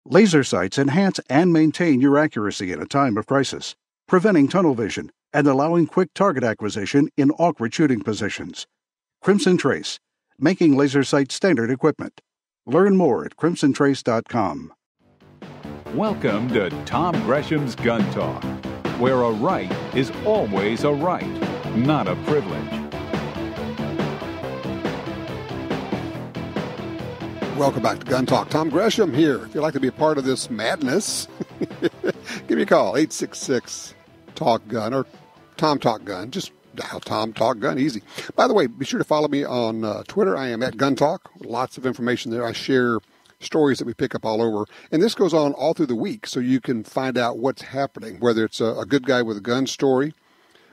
Laser sights enhance and maintain your accuracy in a time of crisis, preventing tunnel vision and allowing quick target acquisition in awkward shooting positions. Crimson Trace, making laser sights standard equipment. Learn more at crimsontrace.com. Welcome to Tom Gresham's Gun Talk, where a right is always a right, not a privilege. Welcome back to Gun Talk. Tom Gresham here. If you'd like to be a part of this madness, give me a call, 866-TALK-GUN or Tom Talk Gun. Just dial Tom Talk Gun, easy. By the way, be sure to follow me on Twitter. I am at Gun Talk. Lots of information there. I share stories that we pick up all over. And this goes on all through the week, so you can find out what's happening, whether it's a good guy with a gun story,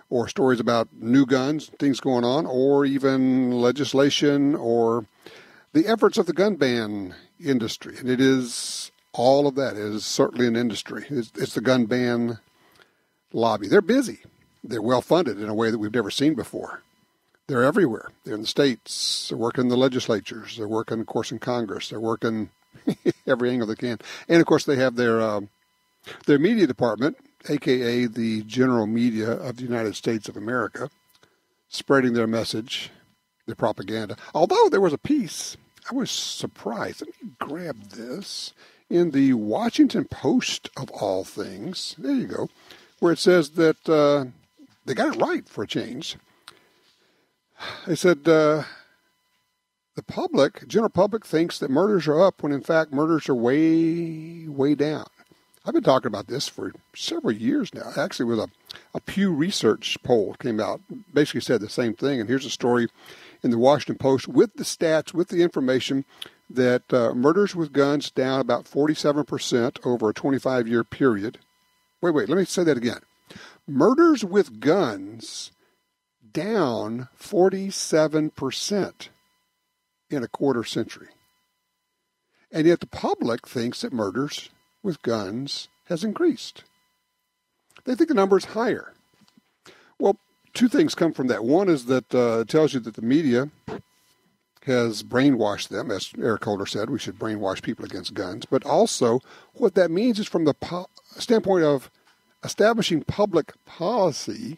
or stories about new guns, things going on, or even legislation, or the efforts of the gun ban industry. And it is all of that. It is certainly an industry. It's the gun ban lobby. They're busy. They're well-funded in a way that we've never seen before. They're everywhere. They're in the states. They're working in the legislatures. They're working, of course, in Congress. They're working every angle they can. And, of course, they have their media department, a.k.a. the general media of the United States of America, spreading their message, their propaganda. Although there was a piece, I was surprised. Let me grab this. In the Washington Post, of all things, there you go, where it says that they got it right for a change. They said the general public thinks that murders are up when, in fact, murders are way, way down. I've been talking about this for several years now. Actually, it was a Pew Research poll came out, basically said the same thing. And here's a story in the Washington Post with the stats, with the information that murders with guns down about 47% over a 25-year period. Wait, let me say that again. Murders with guns down 47% in a quarter century. And yet the public thinks that murders with guns has increased. They think the number is higher. Well, two things come from that. One is that it tells you that the media has brainwashed them. As Eric Holder said, we should brainwash people against guns. But also what that means is from the standpoint of establishing public policy,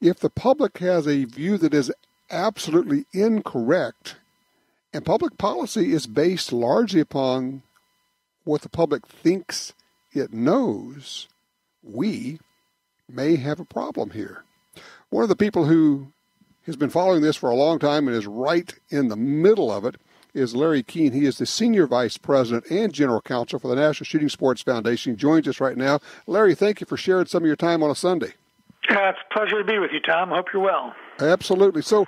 if the public has a view that is absolutely incorrect, and public policy is based largely upon what the public thinks it knows, we may have a problem here. One of the people who has been following this for a long time and is right in the middle of it is Larry Keane. He is the Senior Vice President and General Counsel for the National Shooting Sports Foundation. He joins us right now. Larry, thank you for sharing some of your time on a Sunday. It's a pleasure to be with you, Tom. Hope you're well. Absolutely. So,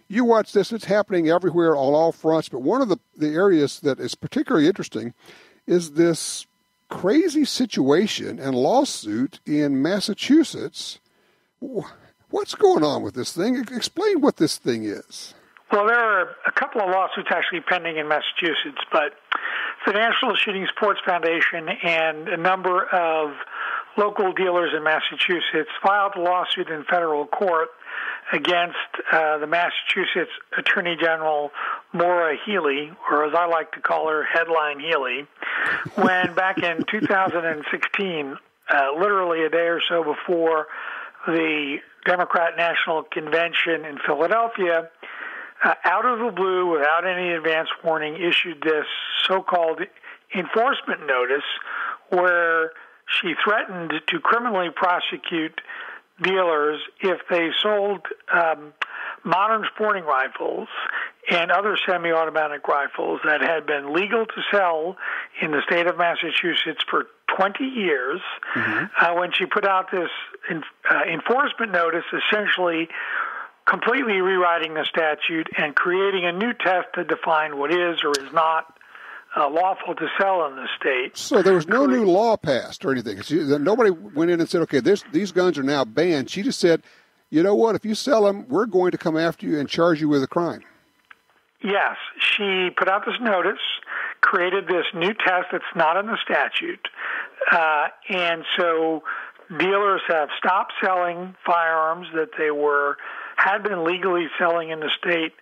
you watch this. It's happening everywhere on all fronts. But one of the areas that is particularly interesting is this crazy situation and lawsuit in Massachusetts. What's going on with this thing? Explain what this thing is. Well, there are a couple of lawsuits actually pending in Massachusetts, but the National Shooting Sports Foundation and a number of local dealers in Massachusetts filed a lawsuit in federal court against the Massachusetts Attorney General Maura Healey, or as I like to call her, Headline Healey, when back in 2016, literally a day or so before the Democrat National Convention in Philadelphia, out of the blue, without any advance warning, issued this so-called enforcement notice where she threatened to criminally prosecute dealers if they sold modern sporting rifles and other semi-automatic rifles that had been legal to sell in the state of Massachusetts for 20 years. Mm-hmm. When she put out this enforcement notice, essentially completely rewriting the statute and creating a new test to define what is or is not lawful to sell in the state. So there was no new law passed or anything. Nobody went in and said, okay, these guns are now banned. She just said, you know what, if you sell them, we're going to come after you and charge you with a crime. Yes, she put out this notice, created this new test that's not in the statute, and so dealers have stopped selling firearms that they had been legally selling in the state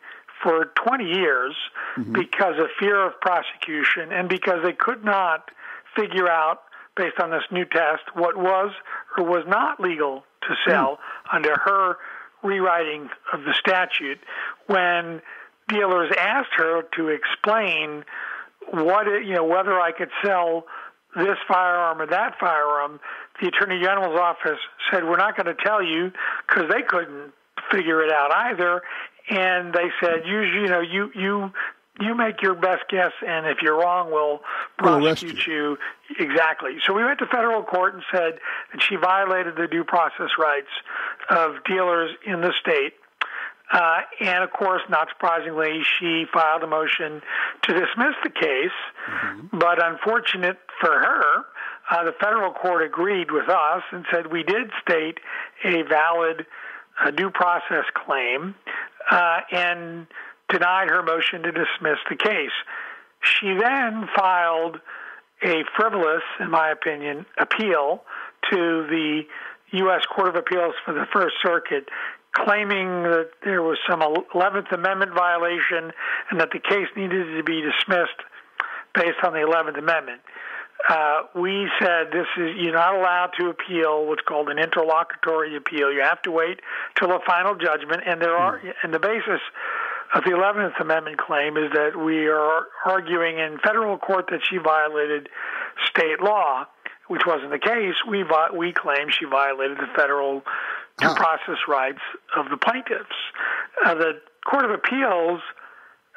for 20 years because of fear of prosecution and because they could not figure out, based on this new test, what was or was not legal to sell under her rewriting of the statute. When dealers asked her to explain whether I could sell this firearm or that firearm, the Attorney General's office said, we're not going to tell you, because they couldn't figure it out either. And they said, you make your best guess, and if you're wrong, we'll prosecute you. Exactly. So we went to federal court and said that she violated the due process rights of dealers in the state. And, of course, not surprisingly, she filed a motion to dismiss the case. But unfortunate for her, the federal court agreed with us and said we did state a valid due process claim and denied her motion to dismiss the case. She then filed a frivolous, in my opinion, appeal to the U.S. Court of Appeals for the First Circuit, claiming that there was some 11th Amendment violation and that the case needed to be dismissed based on the 11th Amendment. We said you're not allowed to appeal what's called an interlocutory appeal. You have to wait till a final judgment, and the basis of the 11th Amendment claim is that we are arguing in federal court that she violated state law, which wasn't the case. We claim she violated the federal due process rights of the plaintiffs. The Court of Appeals,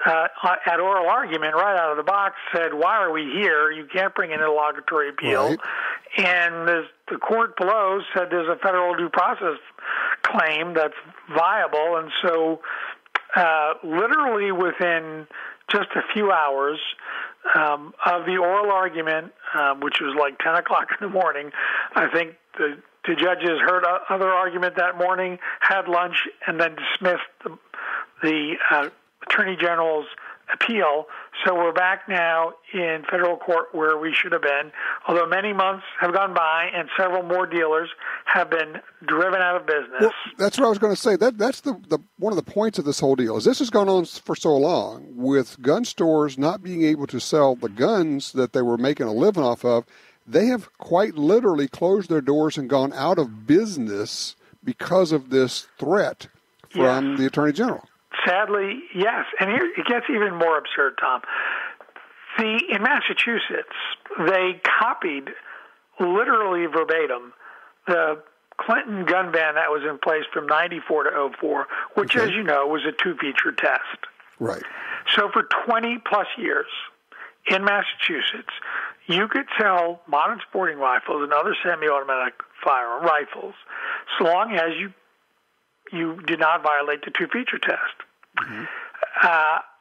at oral argument, right out of the box, said, why are we here? You can't bring an interlocutory appeal. Right. And the court below said there's a federal due process claim that's viable. And so literally within just a few hours of the oral argument, which was like 10 o'clock in the morning, I think the judges heard other argument that morning, had lunch, and then dismissed the Attorney General's appeal. So we're back now in federal court where we should have been, although many months have gone by and several more dealers have been driven out of business. Well, that's what I was going to say. That's the one of the points of this whole deal is this has gone on for so long with gun stores not being able to sell the guns that they were making a living off of. They have quite literally closed their doors and gone out of business because of this threat from the Attorney General. Sadly, yes. And here it gets even more absurd, Tom. In Massachusetts, they copied literally verbatim the Clinton gun ban that was in place from 94 to 04, which, as you know, was a two-feature test. Right. So for 20-plus years in Massachusetts, you could sell modern sporting rifles and other semi-automatic firearm rifles so long as you did not violate the two-feature test.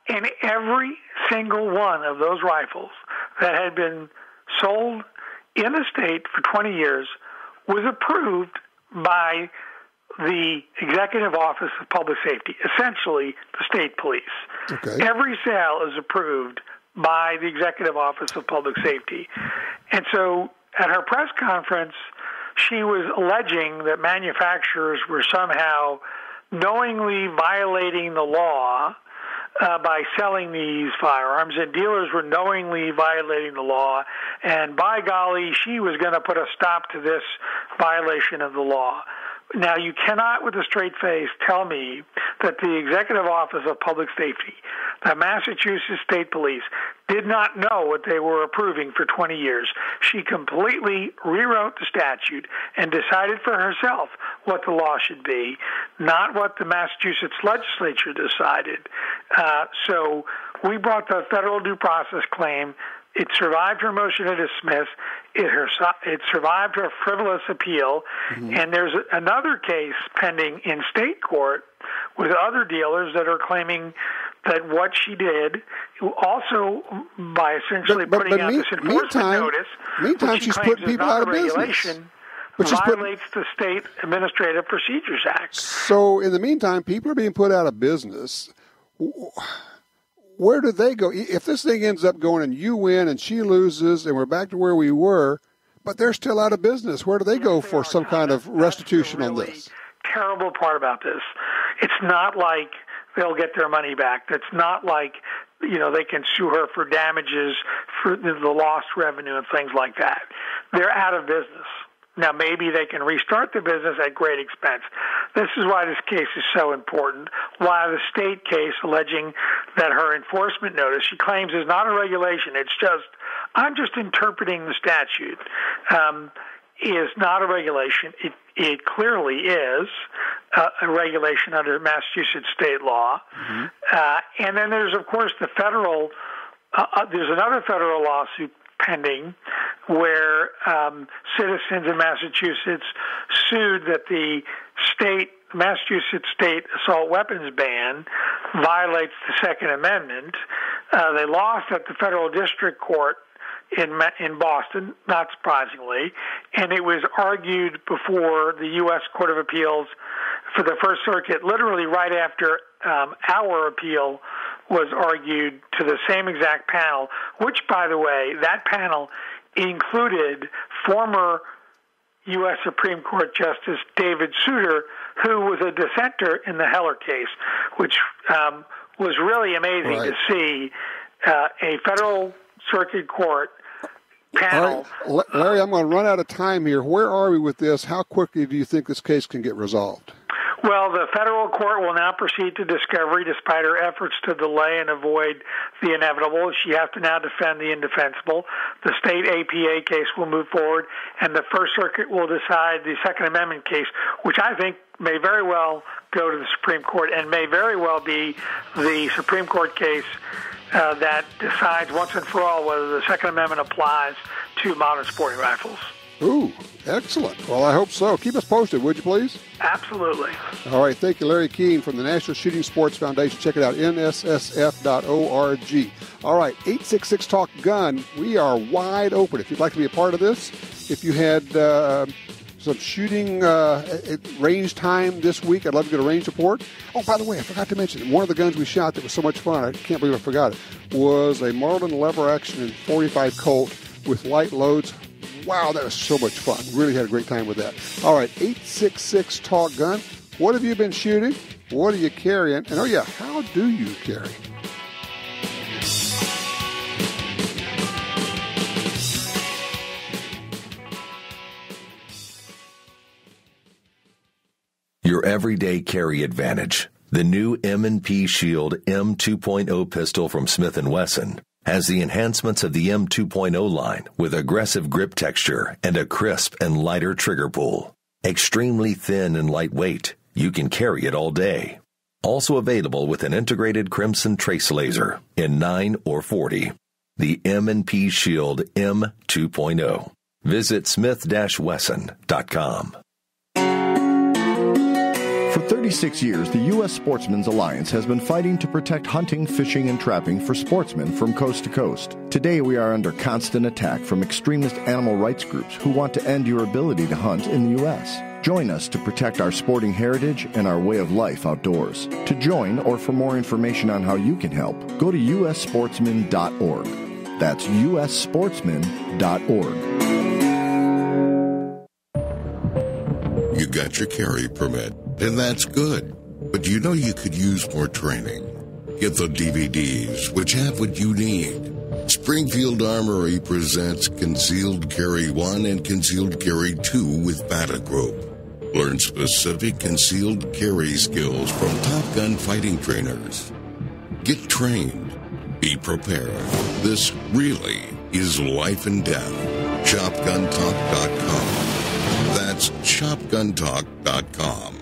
And every single one of those rifles that had been sold in the state for 20 years was approved by the Executive Office of Public Safety, essentially the state police. Okay. Every sale is approved by the Executive Office of Public Safety. And so at her press conference, she was alleging that manufacturers were somehow knowingly violating the law by selling these firearms, and dealers were knowingly violating the law, and by golly, she was going to put a stop to this violation of the law. Now, you cannot, with a straight face, tell me that the Executive Office of Public Safety, the Massachusetts State Police, did not know what they were approving for 20 years. She completely rewrote the statute and decided for herself what the law should be, not what the Massachusetts legislature decided. So we brought the federal due process claim. It survived her motion to dismiss. It survived her frivolous appeal. And there's another case pending in state court with other dealers that are claiming that what she did, also by essentially putting out this enforcement notice, meantime she's putting people out of business. But violates the State Administrative Procedures Act. So in the meantime, people are being put out of business. Where do they go? If this thing ends up going and you win and she loses and we're back to where we were, but they're still out of business, where do they go for some kind of restitution on this? Terrible part about this. It's not like they'll get their money back. That's not like, they can sue her for damages for the lost revenue and things like that. They're out of business. Now, maybe they can restart the business at great expense. This is why this case is so important, why the state case alleging that her enforcement notice, she claims, is not a regulation. It's just, I'm just interpreting the statute, is not a regulation. It clearly is a regulation under Massachusetts state law. Mm-hmm. And then there's, of course, the federal, there's another federal lawsuit pending where citizens in Massachusetts sued that the Massachusetts state assault weapons ban violates the Second Amendment. They lost at the federal district court in Boston, not surprisingly, and it was argued before the U.S. Court of Appeals for the First Circuit literally right after our appeal was argued to the same exact panel, which, by the way, that panel included former U.S. Supreme Court Justice David Souter, who was a dissenter in the Heller case, which was really amazing to see a federal circuit court panel. All right. Larry, I'm going to run out of time here. Where are we with this? How quickly do you think this case can get resolved? Well, the federal court will now proceed to discovery despite her efforts to delay and avoid the inevitable. She has to now defend the indefensible. The state APA case will move forward, and the First Circuit will decide the Second Amendment case, which I think may very well go to the Supreme Court and may very well be the Supreme Court case that decides once and for all whether the Second Amendment applies to modern sporting rifles. Ooh, excellent. Well, I hope so. Keep us posted, would you please? Absolutely. All right. Thank you, Larry Keane from the National Shooting Sports Foundation. Check it out, nssf.org. All right, 866-TALK-GUN. We are wide open. If you'd like to be a part of this, if you had some shooting range time this week, I'd love to get a range report. Oh, by the way, I forgot to mention, one of the guns we shot that was so much fun, I can't believe I forgot it, was a Marlin lever action in .45 Colt with light loads. Wow, that was so much fun. Really had a great time with that. All right, 866-TALK-GUN. What have you been shooting? What are you carrying? And, oh, yeah, how do you carry? Your everyday carry advantage. The new M&P Shield M2.0 pistol from Smith & Wesson has the enhancements of the M2.0 line with aggressive grip texture and a crisp and lighter trigger pull. Extremely thin and lightweight, you can carry it all day. Also available with an integrated crimson trace laser in 9 or 40. The M&P Shield M2.0. Visit smith-wesson.com. For 36 years, the U.S. Sportsmen's Alliance has been fighting to protect hunting, fishing, and trapping for sportsmen from coast to coast. Today, we are under constant attack from extremist animal rights groups who want to end your ability to hunt in the U.S. Join us to protect our sporting heritage and our way of life outdoors. To join or for more information on how you can help, go to ussportsman.org. That's ussportsman.org. You got your carry permit, and that's good. But you know you could use more training. Get the DVDs, which have what you need. Springfield Armory presents Concealed Carry 1 and Concealed Carry 2 with Bata Group. Learn specific concealed carry skills from Top Gun fighting trainers. Get trained. Be prepared. This really is life and death. ShopGunTalk.com. That's ShopGunTalk.com.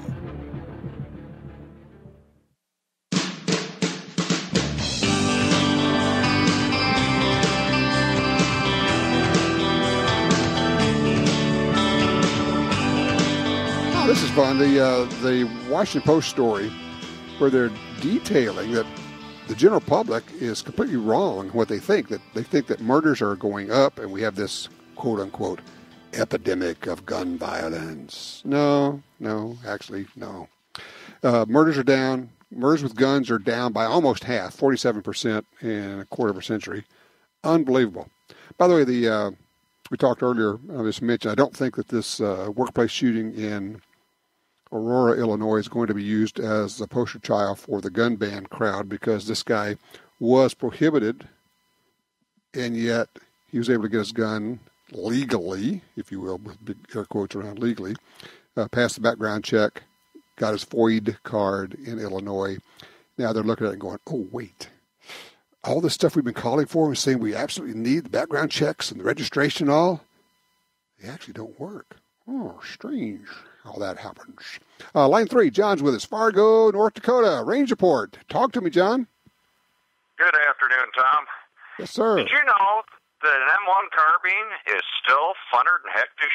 Oh, this is fun. The Washington Post story where they're detailing that the general public is completely wrong in what they think. That they think that murders are going up and we have this quote-unquote epidemic of gun violence. No, actually, no. Murders are down. Murders with guns are down by almost half, 47% in a quarter of a century. Unbelievable. By the way, we talked earlier, I just mentioned, I don't think that this workplace shooting in Aurora, Illinois, is going to be used as a poster child for the gun ban crowd because this guy was prohibited, and yet he was able to get his gun legally, if you will, with big air quotes around legally, passed the background check, got his FOID card in Illinois. Now they're looking at it and going, oh, wait. All this stuff we've been calling for and saying we absolutely need the background checks and the registration and all, they actually don't work. Oh, strange how that happens. Line 3, John's with us. Fargo, North Dakota, range report. Talk to me, John. Good afternoon, Tom. Yes, sir. Did you know that an M1 carbine is still funner than heck to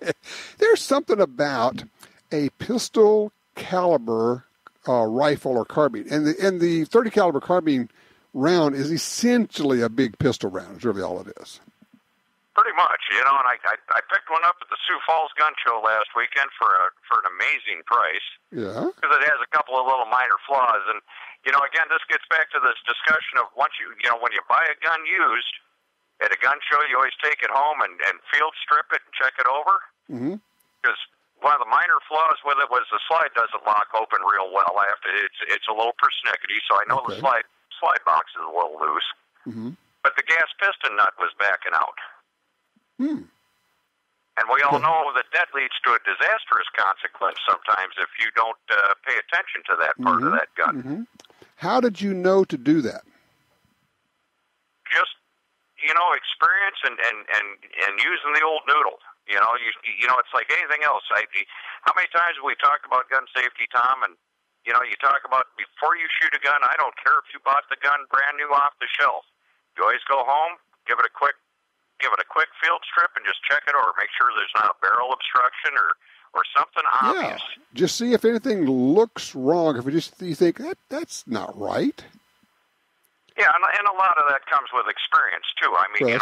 shoot? There's something about a pistol caliber rifle or carbine, and the 30 caliber carbine round is essentially a big pistol round. Is really all it is. Pretty much, and I picked one up at the Sioux Falls Gun Show last weekend for an amazing price. Yeah. Because it has a couple of little minor flaws, and again, this gets back to this discussion of once when you buy a gun used at a gun show, you always take it home and field strip it and check it over. Mm-hmm. Because one of the minor flaws with it was the slide doesn't lock open real well. It's a little persnickety, so I know the slide box is a little loose. Mm-hmm. But the gas piston nut was backing out. Hmm. And we all know that leads to a disastrous consequence sometimes if you don't pay attention to that part of that gun. Mm-hmm. How did you know to do that? Just, experience and using the old noodle. It's like anything else. How many times have we talked about gun safety, Tom? And, you talk about before you shoot a gun, I don't care if you bought the gun brand new off the shelf. You always go home, give it a quick field strip and just check it over. Make sure there's not a barrel obstruction or something obvious. Yeah. Just see if anything looks wrong. If you think, that's not right. Yeah, and a lot of that comes with experience, too. I mean,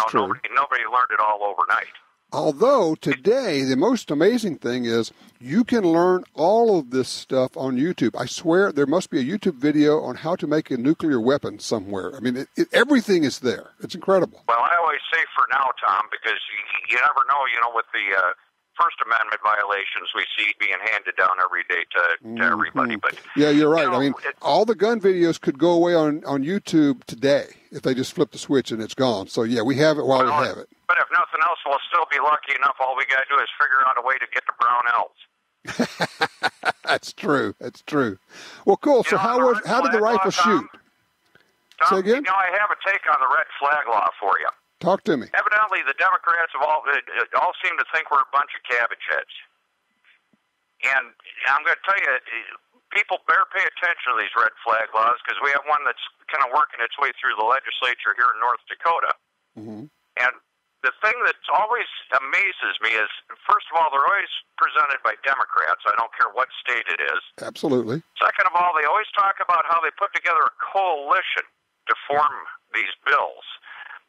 nobody learned it all overnight. Although today, the most amazing thing is you can learn all of this stuff on YouTube. I swear there must be a YouTube video on how to make a nuclear weapon somewhere. I mean, everything is there. It's incredible. Well, I always say for now, Tom, because you never know, with the First Amendment violations we see being handed down every day to everybody. But yeah, you're right. All the gun videos could go away on YouTube today if they just flip the switch and it's gone. So, yeah, we have it while we have it. But if nothing else, we'll still be lucky enough. All we got to do is figure out a way to get the brown elves. That's true. That's true. Well, cool. So how did the rifle shoot? Tom, say again? I have a take on the red flag law for you. Talk to me. Evidently, the Democrats have all seem to think we're a bunch of cabbage heads. And I'm going to tell you, people better pay attention to these red flag laws because we have one that's kind of working its way through the legislature here in North Dakota. Mm-hmm. And the thing that always amazes me is, first of all, they're always presented by Democrats. I don't care what state it is. Absolutely. Second of all, they always talk about how they put together a coalition to form these bills.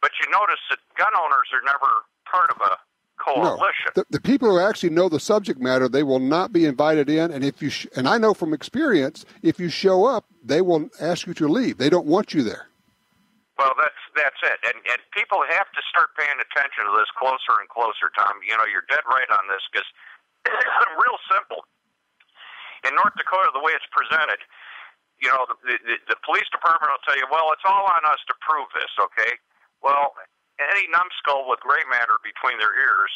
But you notice that gun owners are never part of a coalition. No. The people who actually know the subject matter, they will not be invited in. And if you and I know from experience, if you show up, they will ask you to leave. They don't want you there. Well, that's it. And people have to start paying attention to this closer and closer, Tom. You're dead right on this because it's real simple. In North Dakota, the way it's presented, the police department will tell you, well, it's all on us to prove this, okay? Well, any numbskull with gray matter between their ears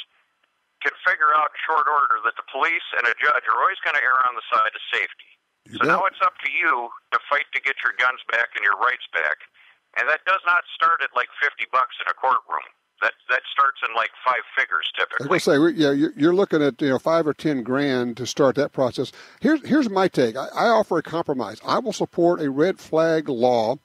can figure out in short order that the police and a judge are always going to err on the side of safety. Now it's up to you to fight to get your guns back and your rights back. And that does not start at like $50 in a courtroom. That starts in like 5 figures typically. I was going to say, you're looking at $5 or $10 grand to start that process. Here's my take. I offer a compromise. I will support a red flag law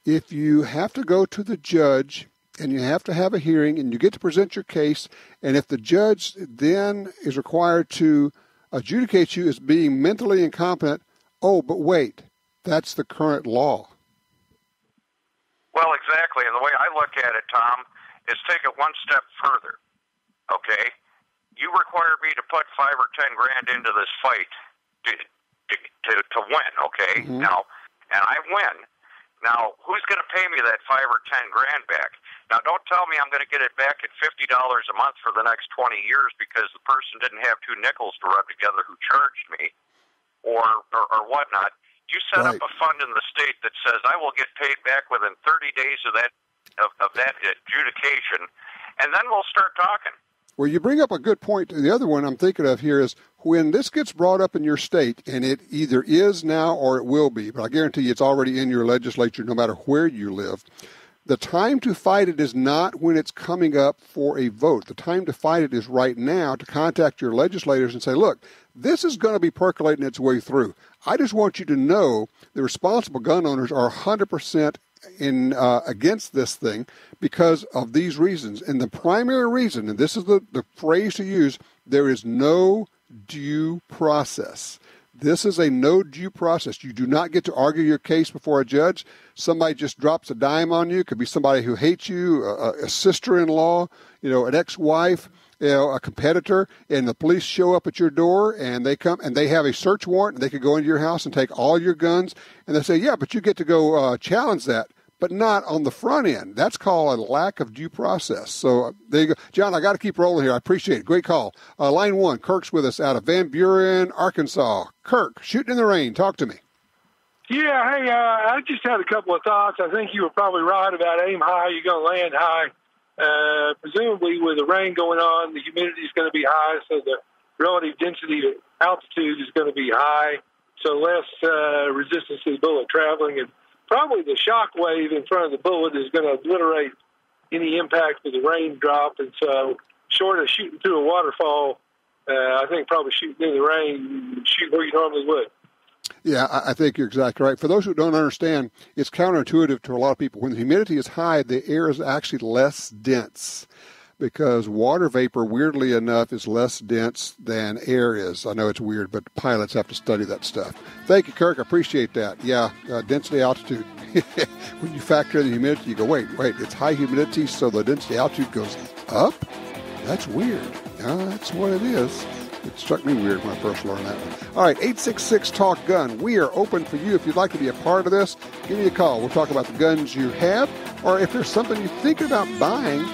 if you have to go to the judge and you have to have a hearing and you get to present your case, and if the judge then is required to adjudicate you as being mentally incompetent, but wait, that's the current law. Well, exactly. And the way I look at it, Tom, is take it one step further. Okay? You required me to put 5 or 10 grand into this fight to win, okay? Mm-hmm. Now, and I win. Now, who's going to pay me that $5 or $10 grand back? Now, don't tell me I'm going to get it back at $50 a month for the next 20 years because the person didn't have two nickels to rub together who charged me, or whatnot. You set up a fund in the state that says I will get paid back within 30 days of that adjudication, and then we'll start talking. Well, you bring up a good point. The other one I'm thinking of here is when this gets brought up in your state, and it either is now or it will be, but I guarantee you it's already in your legislature no matter where you live, the time to fight it is not when it's coming up for a vote. The time to fight it is right now to contact your legislators and say, look, this is going to be percolating its way through. I just want you to know the responsible gun owners are 100% against this thing because of these reasons. And the primary reason, and this is the phrase to use, there is no due process. This is a no due process. You do not get to argue your case before a judge. Somebody just drops a dime on you. It could be somebody who hates you, a sister-in-law, an ex-wife, a competitor, and the police show up at your door and they come and they have a search warrant and they could go into your house and take all your guns and they say, yeah, but you get to go challenge that, but not on the front end. That's called a lack of due process. So there you go. John, I got to keep rolling here. I appreciate it. Great call. Line 1, Kirk's with us out of Van Buren, Arkansas. Kirk, shooting in the rain. Talk to me. Yeah, hey, I just had a couple of thoughts. I think you were probably right about aim high, you're going to land high. Presumably with the rain going on, the humidity is going to be high, so the relative density to altitude is going to be high, so less resistance to the bullet traveling. And probably the shock wave in front of the bullet is going to obliterate any impact of the raindrop. And so short of shooting through a waterfall, I think probably shooting in the rain, shoot where you normally would. Yeah, I think you're exactly right. For those who don't understand, it's counterintuitive to a lot of people. When the humidity is high, the air is actually less dense because water vapor, weirdly enough, is less dense than air is. I know it's weird, but pilots have to study that stuff. Thank you, Kirk. I appreciate that. Yeah, density, altitude. When you factor in the humidity, you go, wait, it's high humidity, so the density altitude goes up? That's weird. That's what it is. It struck me weird when I first learned that one. All right, 866-TALK-GUN. We are open for you. If you'd like to be a part of this, give me a call. We'll talk about the guns you have, or if there's something you're thinking about buying,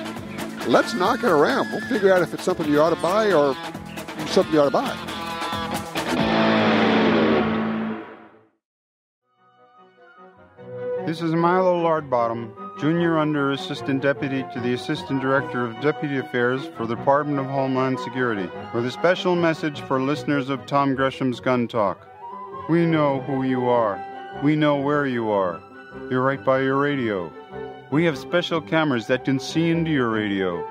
let's knock it around. We'll figure out if it's something you ought to buy or something you ought to buy. This is Milo Lardbottom, Junior Under Assistant Deputy to the Assistant Director of Deputy Affairs for the Department of Homeland Security, with a special message for listeners of Tom Gresham's Gun Talk. We know who you are. We know where you are. You're right by your radio. We have special cameras that can see into your radio.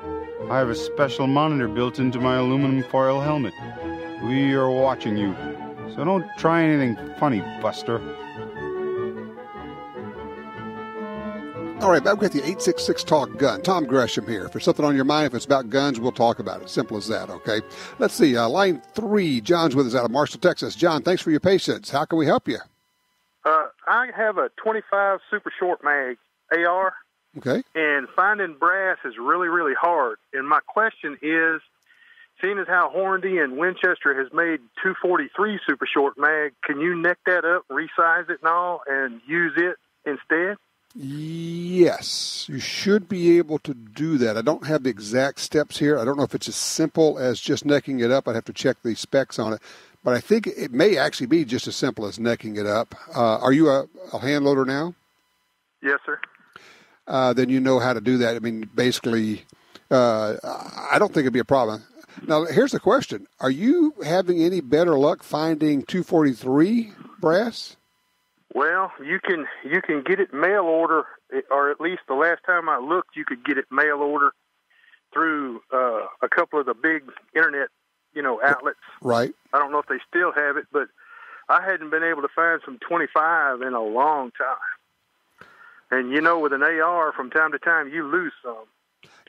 I have a special monitor built into my aluminum foil helmet. We are watching you. So don't try anything funny, Buster. All right, back with the 866-TALK-GUN. Tom Gresham here. If there's something on your mind, if it's about guns, we'll talk about it. Simple as that, okay? Let's see. Line 3, John's with us out of Marshall, Texas. John, thanks for your patience. How can we help you? I have a 25 super short mag AR. Okay. And finding brass is really, really hard. And my question is, seeing as how Hornady and Winchester has made 243 super short mag, can you neck that up, resize it and all, and use it instead? Yes, you should be able to do that. I don't have the exact steps here. I don't know if it's as simple as just necking it up. I'd have to check the specs on it. But I think it may actually be just as simple as necking it up. Are you a hand loader now? Yes, sir. Then you know how to do that. I mean, basically, I don't think it'd be a problem. Now, here's the question. Are you having any better luck finding 243 brass? Well, you can get it mail order, or at least the last time I looked, you could get it mail order through a couple of the big internet, outlets. Right. I don't know if they still have it, but I hadn't been able to find some 25 in a long time. And with an AR, from time to time, you lose some.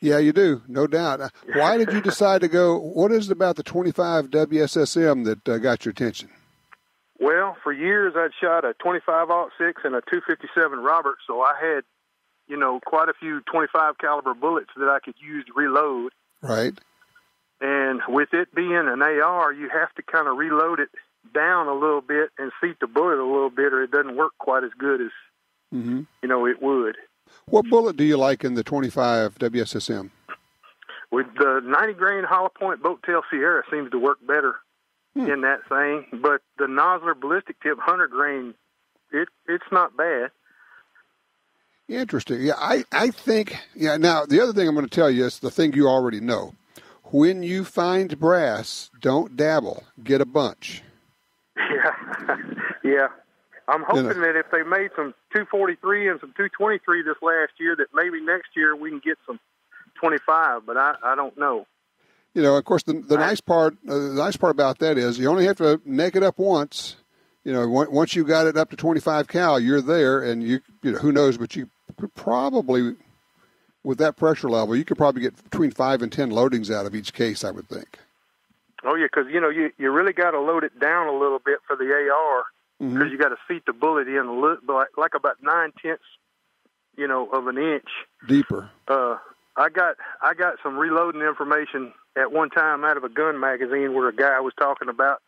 Yeah, you do, no doubt. Why did you decide to go? What is it about the 25 WSSM that got your attention? Well, for years I'd shot a 25-06 and a 257 Robert, so I had, quite a few 25 caliber bullets that I could use to reload. Right. And with it being an AR, you have to kind of reload it down a little bit and seat the bullet a little bit, or it doesn't work quite as good as it would. What bullet do you like in the 25 WSSM? With the 90 grain hollow point boat tail Sierra seems to work better in that thing, but the Nosler ballistic tip 100 grain, it's not bad. Interesting. Yeah, I think. Yeah. Now the other thing I'm going to tell you is the thing you already know. When you find brass, don't dabble. Get a bunch. Yeah. I'm hoping that if they made some 243 and some 223 this last year, that maybe next year we can get some 25. But I don't know. Of course, the nice part about that is you only have to neck it up once. Once you got it up to 25 cal, you're there, and who knows? But you could probably, with that pressure level, you could probably get between 5 and 10 loadings out of each case, I would think. Oh yeah, because you really got to load it down a little bit for the AR. Because you got to seat the bullet in like about 9/10, of an inch deeper. I got some reloading information at one time out of a gun magazine where a guy was talking about.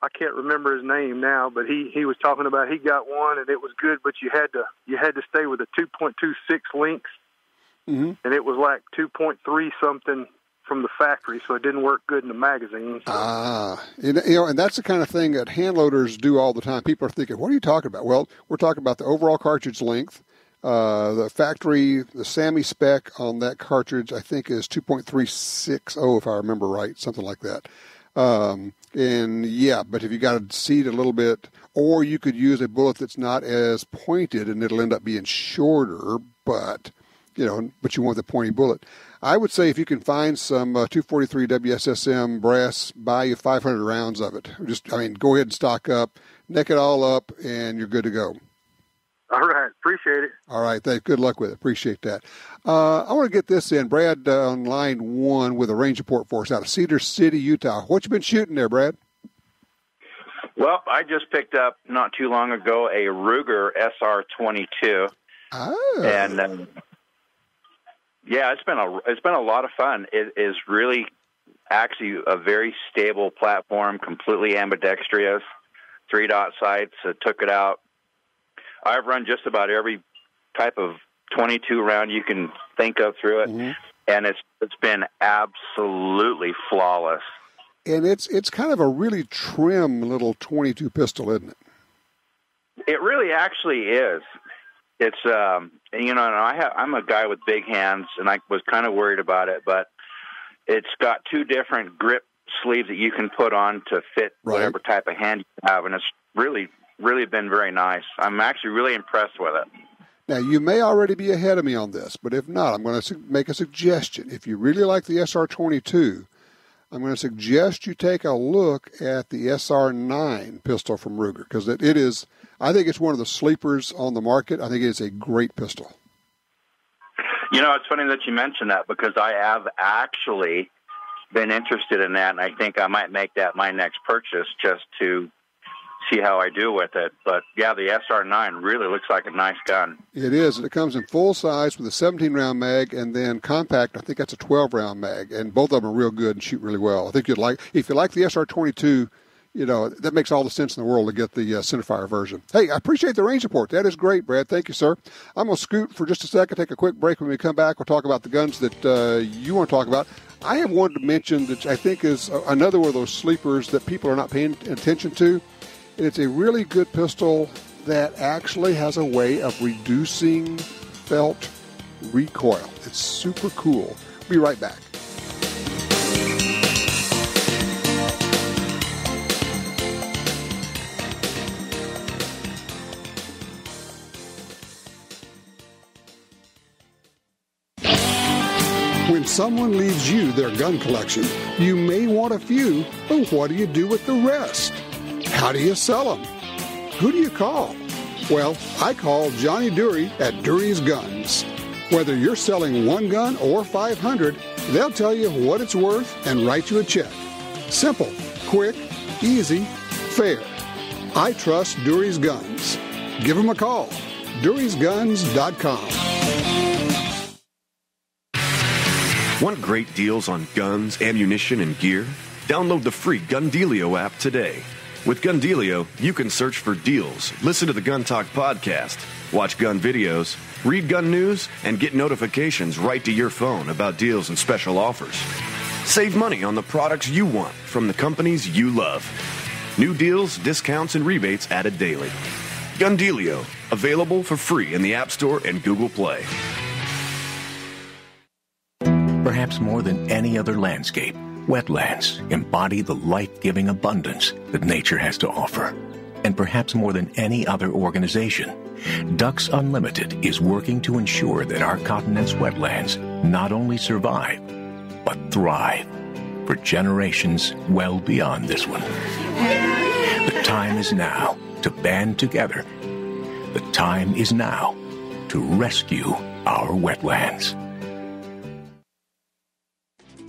I can't remember his name now, but he was talking about he got one and it was good, but you had to stay with a 2.26 length, and it was like 2.3 something from the factory, so it didn't work good in the magazine. So. And that's the kind of thing that hand loaders do all the time. People are thinking, what are you talking about? Well, we're talking about the overall cartridge length. The factory, the SAMI spec on that cartridge, I think, is 2.360, if I remember right, something like that. But if you got to seat a little bit, or you could use a bullet that's not as pointed, and it'll end up being shorter, but you want the pointy bullet. I would say if you can find some 243 WSSM brass, buy you 500 rounds of it. Go ahead and stock up, neck it all up, and you're good to go. All right. Appreciate it. All right. Good luck with it. Appreciate that. I want to get this in. Brad on line 1 with a range report for us out of Cedar City, Utah. What you been shooting there, Brad? Well, I just picked up not too long ago a Ruger SR22. Oh. And it's been a lot of fun. It is really actually a very stable platform, completely ambidextrous, 3-dot sights. Took it out. I've run just about every type of 22 round you can think of through it, and it's been absolutely flawless. And it's kind of a really trim little 22 pistol, isn't it? It really actually is. It's I'm a guy with big hands, and I was kind of worried about it, but it's got 2 different grip sleeves that you can put on to fit whatever type of hand you have, and it's really been very nice. I'm actually really impressed with it. Now, you may already be ahead of me on this, but if not, I'm going to make a suggestion. If you really like the SR22, I'm going to suggest you take a look at the SR9 pistol from Ruger, because it is, I think it's one of the sleepers on the market. I think it is a great pistol. It's funny that you mentioned that, because I have actually been interested in that, and I think I might make that my next purchase just to see how I do with it. But yeah, the SR9 really looks like a nice gun. It is. It comes in full size with a 17-round mag, and then compact, I think that's a 12-round mag, and both of them are real good and shoot really well. I think if you like the SR22, that makes all the sense in the world to get the centerfire version. Hey, I appreciate the range report. That is great, Brad. Thank you, sir. I'm going to scoot for just a second, take a quick break. When we come back, we'll talk about the guns that you want to talk about. I have one to mention that I think is another one of those sleepers that people are not paying attention to. It's a really good pistol that actually has a way of reducing felt recoil. It's super cool. Be right back. When someone leaves you their gun collection, you may want a few, but what do you do with the rest? How do you sell them? Who do you call? Well, I call Johnny Dury at Dury's Guns. Whether you're selling one gun or 500, they'll tell you what it's worth and write you a check. Simple, quick, easy, fair. I trust Dury's Guns. Give them a call. DurysGuns.com. Want great deals on guns, ammunition, and gear? Download the free Gundealio app today. With Gundealio, you can search for deals, listen to the Gun Talk podcast, watch gun videos, read gun news, and get notifications right to your phone about deals and special offers. Save money on the products you want from the companies you love. New deals, discounts, and rebates added daily. Gundealio, available for free in the App Store and Google Play. Perhaps more than any other landscape, wetlands embody the life-giving abundance that nature has to offer. And perhaps more than any other organization, Ducks Unlimited is working to ensure that our continent's wetlands not only survive, but thrive for generations well beyond this one. The time is now to band together. The time is now to rescue our wetlands.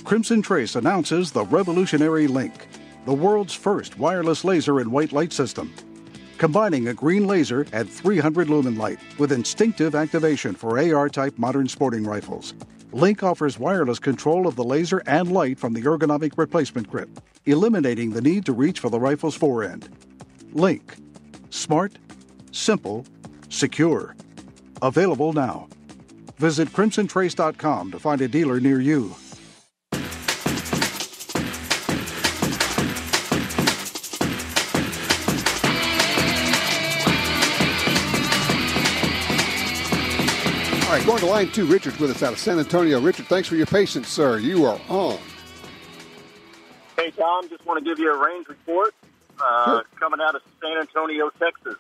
Crimson Trace announces the revolutionary Link, the world's first wireless laser and white light system. Combining a green laser at 300 lumen light with instinctive activation for AR-type modern sporting rifles. Link offers wireless control of the laser and light from the ergonomic replacement grip, eliminating the need to reach for the rifle's forend. Link. Smart, simple, secure. Available now. Visit crimsontrace.com to find a dealer near you. All right, going to line 2, Richard's with us out of San Antonio. Richard, thanks for your patience, sir. You are on. Hey, Tom, just want to give you a range report Sure. coming out of San Antonio, Texas.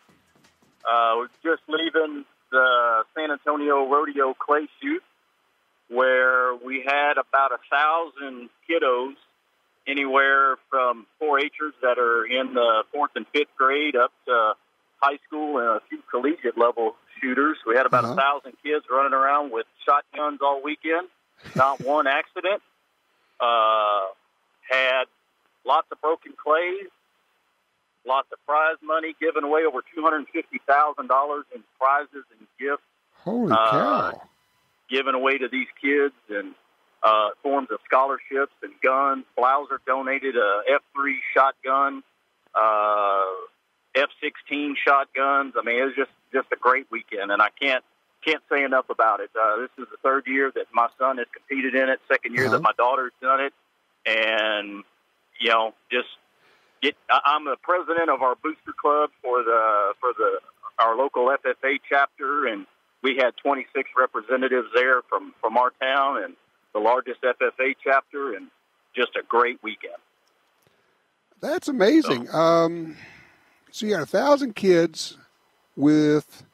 We're just leaving the San Antonio Rodeo Clay Shoot, where we had about 1,000 kiddos, anywhere from 4-Hers that are in the 4th and 5th grade up to high school and a few collegiate level shooters. We had about 1,000 kids running around with shotguns all weekend. Not one accident. Had lots of broken clays, lots of prize money, giving away over $250,000 in prizes and gifts. Holy cow. Given away to these kids in forms of scholarships and guns. Blouser donated a F3 shotgun, F-16 shotguns. I mean, it was just a great weekend, and I can't say enough about it. This is the 3rd year that my son has competed in it, 2nd year that my daughter's done it, and I'm the president of our booster club for our local FFA chapter, and we had 26 representatives there from our town and the largest FFA chapter, and just a great weekend. That's amazing. So you got 1,000 kids with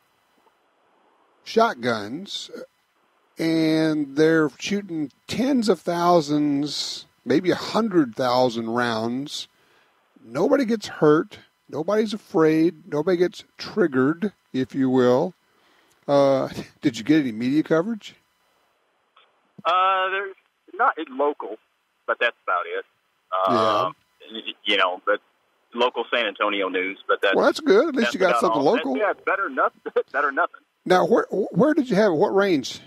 shotguns, and they're shooting tens of thousands, maybe 100,000 rounds. Nobody gets hurt. Nobody's afraid. Nobody gets triggered, if you will. Did you get any media coverage? There's not local, but that's about it. But local San Antonio news. But that's good. At least you got something local. Yeah, better nothing. Now, where did you have it? What range?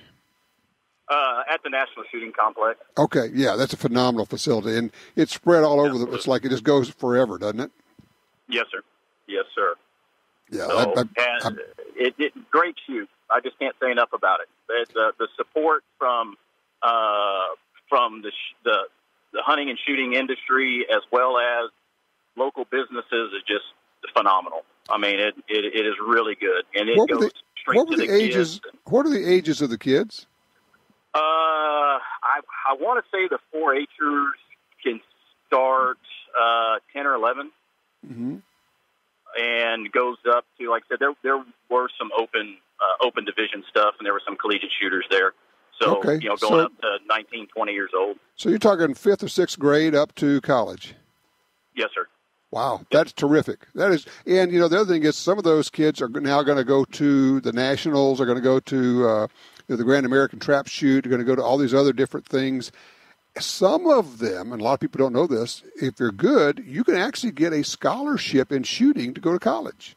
At the National Shooting Complex. Okay, yeah, that's a phenomenal facility, and it's spread all over. It's like it just goes forever, doesn't it? Yes, sir. Yes, sir. Yeah, so, great shoot. I just can't say enough about it. The support from the hunting and shooting industry, as well as local businesses, is just phenomenal. I mean, it is really good, and it goes straight to the kids. What are the ages of the kids? I want to say the 4-Hers can start 10 or 11, and goes up to, like I said, there were some open division stuff, and there were some collegiate shooters there. So, going up to 19, 20 years old. So you're talking 5th or 6th grade up to college? Yes, sir. Wow, that's terrific. That is, and the other thing is, some of those kids are now going to go to the Nationals, are going to go to the Grand American Trap Shoot, are going to go to all these other different things. Some of them, and a lot of people don't know this, if you're good, you can actually get a scholarship in shooting to go to college.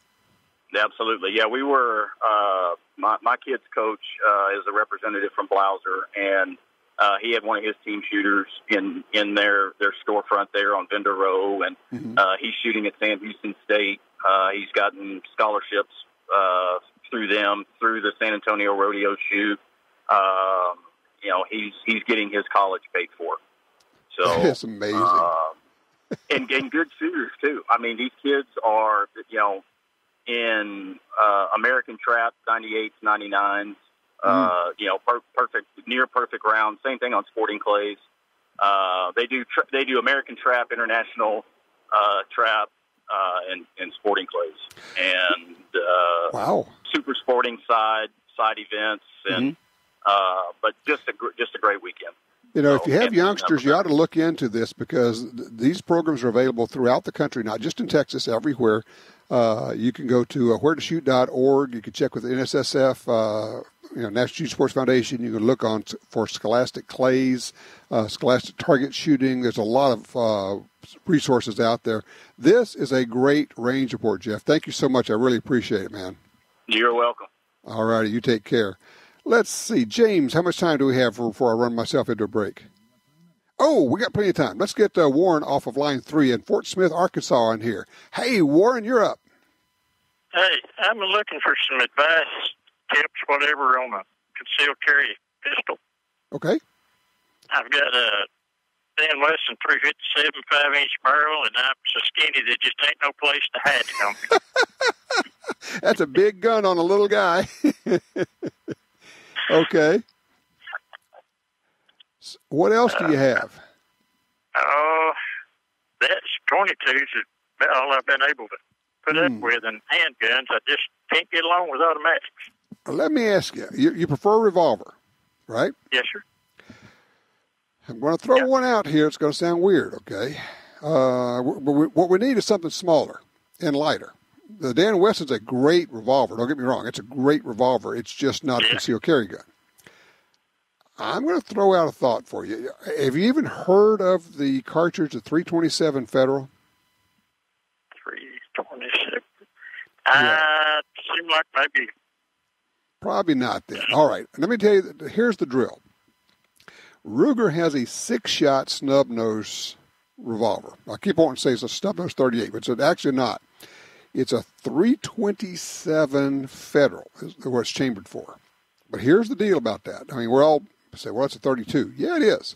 Absolutely, yeah. We were my kid's coach is a representative from Blouser, and he had one of his team shooters in their storefront there on Vendor Row, and he's shooting at Sam Houston State. He's gotten scholarships through them, through the San Antonio Rodeo Shoot. He's getting his college paid for. So it's amazing. And good shooters too. I mean, these kids are, in American Trap 98s, 99s. Perfect, near perfect rounds. Same thing on Sporting Clays. They do American Trap, International Trap, and Sporting Clays, and wow, super sporting side events, and but just a great weekend. If you have youngsters, you ought to look into this, because these programs are available throughout the country, not just in Texas, everywhere. You can go to wheretoshoot.org. You can check with the NSSF, National Shooting Sports Foundation. You can look on for Scholastic Clays, Scholastic Target Shooting. There's a lot of resources out there. This is a great range report, Jeff. Thank you so much. I really appreciate it, man. You're welcome. All righty. You take care. Let's see. James, how much time do we have before I run myself into a break? Oh, we got plenty of time. Let's get Warren off of line 3 in Fort Smith, Arkansas in here. Hey, Warren, you're up. Hey, I'm looking for some advice, tips, whatever, on a concealed carry pistol. Okay. I've got a Dan Wesson 357 5-inch barrel, and I'm so skinny that just ain't no place to hide it on me. That's a big gun on a little guy. Okay. What else do you have? That's 22s is about all I've been able to put up with, and handguns. I just can't get along with automatics. Let me ask you. You prefer a revolver, right? Yes, sir. I'm going to throw one out here. It's going to sound weird, okay? What we need is something smaller and lighter. The Dan Wesson's a great revolver. Don't get me wrong. It's a great revolver. It's just not a concealed carry gun. I'm going to throw out a thought for you. Have you even heard of the cartridge, the 327 Federal? 327. Seemed like maybe. Probably not then. All right. Let me tell you, here's the drill. Ruger has a 6-shot snub-nose revolver. I keep wanting to say it's a snub-nose 38, but it's actually not. It's a 327 Federal is what it's chambered for. But here's the deal about that. I mean, we're all say, well, it's a 32. Yeah, it is.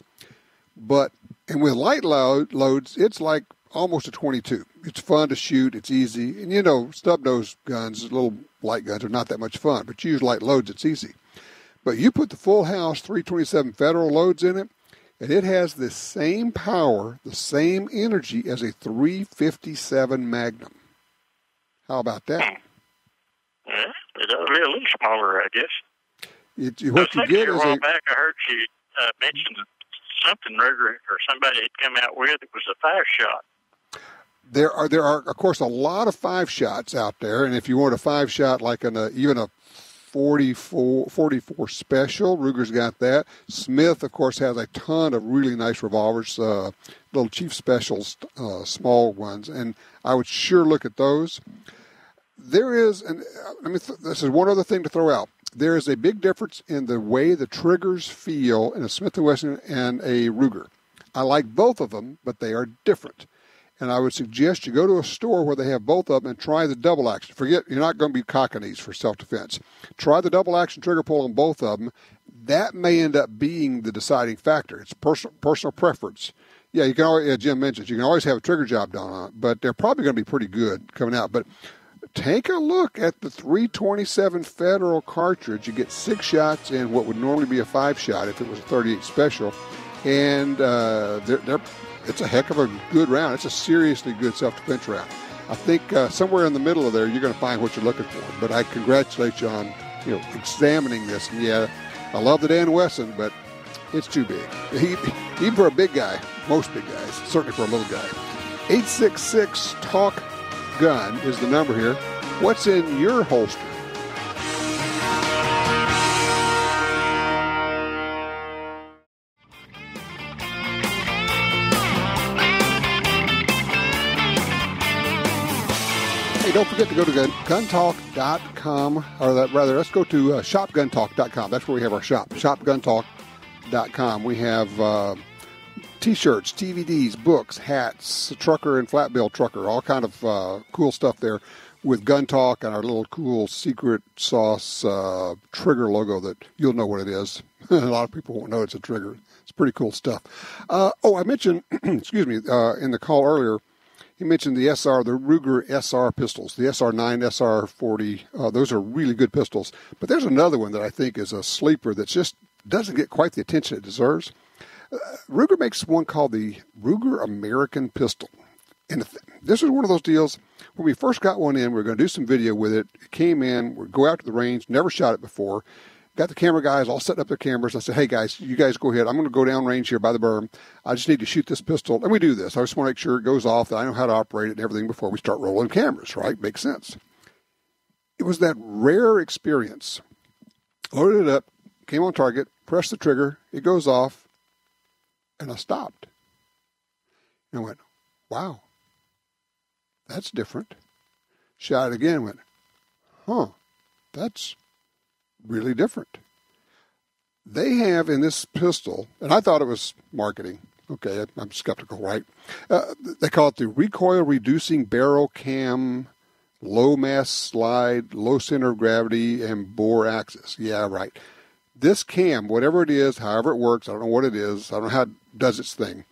And with light loads, it's like almost a 22. It's fun to shoot. It's easy. And, snub-nose guns, little light guns, are not that much fun. But you use light loads, it's easy. But you put the full house 327 Federal loads in it, and it has the same power, the same energy as a 357 Magnum. How about that? Yeah, it ought to be a little smaller, I guess. What you get is a while back, I heard you mention something Ruger or somebody had come out with. It was a 5-shot. There are, of course, a lot of 5-shots out there, and if you want a 5-shot like even a 44 Special, Ruger's got that. Smith, of course, has a ton of really nice revolvers, little Chief Specials, small ones, and I would sure look at those. There is, this is one other thing to throw out. There is a big difference in the way the triggers feel in a Smith & Wesson and a Ruger. I like both of them, but they are different. And I would suggest you go to a store where they have both of them and try the double action. Forget, you're not going to be cocking these for self-defense. Try the double action trigger pull on both of them. That may end up being the deciding factor. It's personal preference. Yeah, you can always, Jim mentions, you can always have a trigger job done on it, but they're probably going to be pretty good coming out. But take a look at the 327 Federal cartridge. You get 6 shots in what would normally be a 5-shot if it was a 38 Special. And it's a heck of a good round. It's a seriously good self-defense round. I think somewhere in the middle of there, you're going to find what you're looking for. But I congratulate you on examining this. And yeah, I love the Dan Wesson, but it's too big. Even for a big guy, most big guys, certainly for a little guy. 866-TALK-GUN is the number here. What's in your holster? Hey, don't forget to go to guntalk.com, or let's go to shopguntalk.com. That's where we have our shop, shopguntalk.com. We have T-shirts, DVDs, books, hats, trucker and flat bill trucker, all kind of cool stuff there. with Gun Talk and our little cool secret sauce trigger logo that you'll know what it is. A lot of people won't know it's a trigger. It's pretty cool stuff. I mentioned, excuse me, in the call earlier, he mentioned the Ruger SR pistols, the SR9, SR40. Those are really good pistols. But there's another one that I think is a sleeper that just doesn't get quite the attention it deserves. Ruger makes one called the Ruger American pistol. And this was one of those deals, when we first got one in, we were going to do some video with it. It came in, we'd go out to the range, never shot it before. Got the camera guys all setting up their cameras. I said, hey, guys, you guys go ahead. I'm going to go down range here by the berm. I just need to shoot this pistol. And we do this. I just want to make sure it goes off, that I know how to operate it and everything before we start rolling cameras, right? Makes sense. It was that rare experience. Loaded it up, came on target, pressed the trigger, it goes off, and I stopped. And I went, wow, that's different. Shot it again, went, that's really different. They have in this pistol, and I thought it was marketing. Okay, I'm skeptical, right? They call it the recoil reducing barrel cam, low mass slide, low center of gravity, and bore axis. Yeah, right. This cam, whatever it is, however it works, I don't know what it is. I don't know how it does its thing.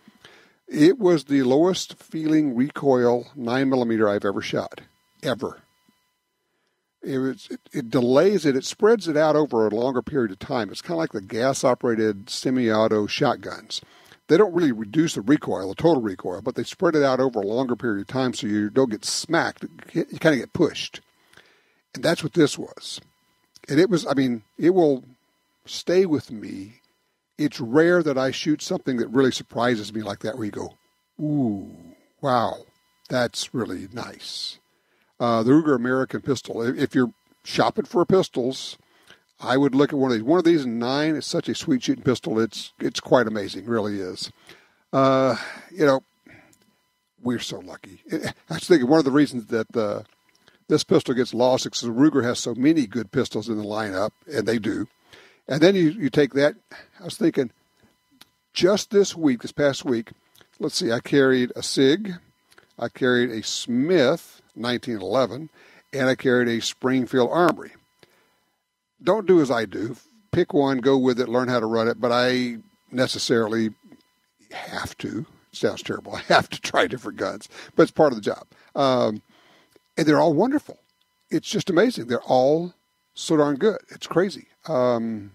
It was the lowest feeling recoil 9mm I've ever shot, ever. It delays it. It spreads it out over a longer period of time. It's kind of like the gas-operated semi-auto shotguns. They don't really reduce the recoil, the total recoil, but they spread it out over a longer period of time so you don't get smacked. You kind of get pushed. And that's what this was. And it was, it will stay with me. It's rare that I shoot something that really surprises me like that, where you go, ooh, wow, that's really nice. The Ruger American pistol. If you're shopping for pistols, I would look at one of these. One of these in 9 is such a sweet shooting pistol. It's quite amazing, really is. We're so lucky. I was thinking one of the reasons that this pistol gets lost is because Ruger has so many good pistols in the lineup, and they do. And then you take that. I was thinking, just this past week, let's see, I carried a SIG, I carried a Smith 1911, and I carried a Springfield Armory. Don't do as I do. Pick one, go with it, learn how to run it, but I necessarily have to. It sounds terrible. I have to try different guns, but it's part of the job. And they're all wonderful. It's just amazing. They're all so darn good. It's crazy. The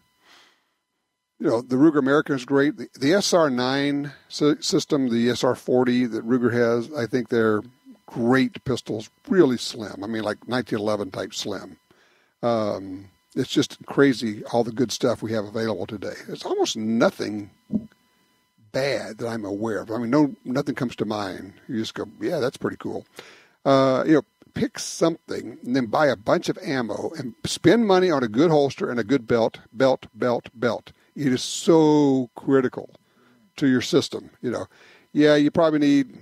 Ruger American is great. The SR9 system, the SR40 that Ruger has, I think they're great pistols, really slim. Like 1911 type slim. It's just crazy, all the good stuff we have available today. There's almost nothing bad that I'm aware of. Nothing comes to mind. You just go, yeah, that's pretty cool. Pick something and then buy a bunch of ammo and spend money on a good holster and a good belt. It is so critical to your system. You probably need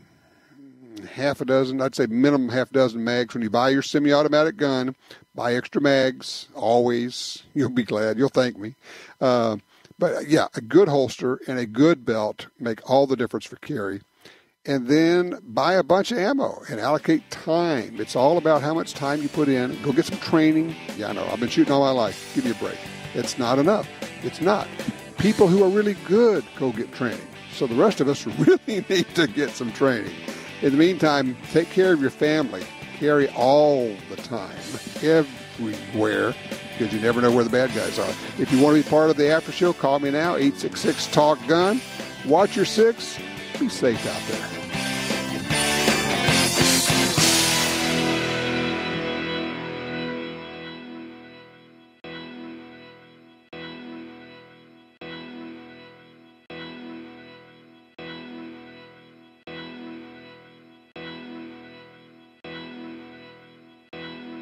half a dozen, I'd say minimum half dozen mags. When you buy your semi-automatic gun, buy extra mags, always. You'll be glad. You'll thank me. But a good holster and a good belt make all the difference for carry. And then buy a bunch of ammo and allocate time. It's all about how much time you put in. Go get some training. Yeah, I know. I've been shooting all my life. Give me a break. It's not enough. It's not. People who are really good go get training. So the rest of us really need to get some training. In the meantime, take care of your family. Carry all the time, everywhere, because you never know where the bad guys are. If you want to be part of the after show, call me now, 866-TALK-GUN. Watch your six. Be safe out there.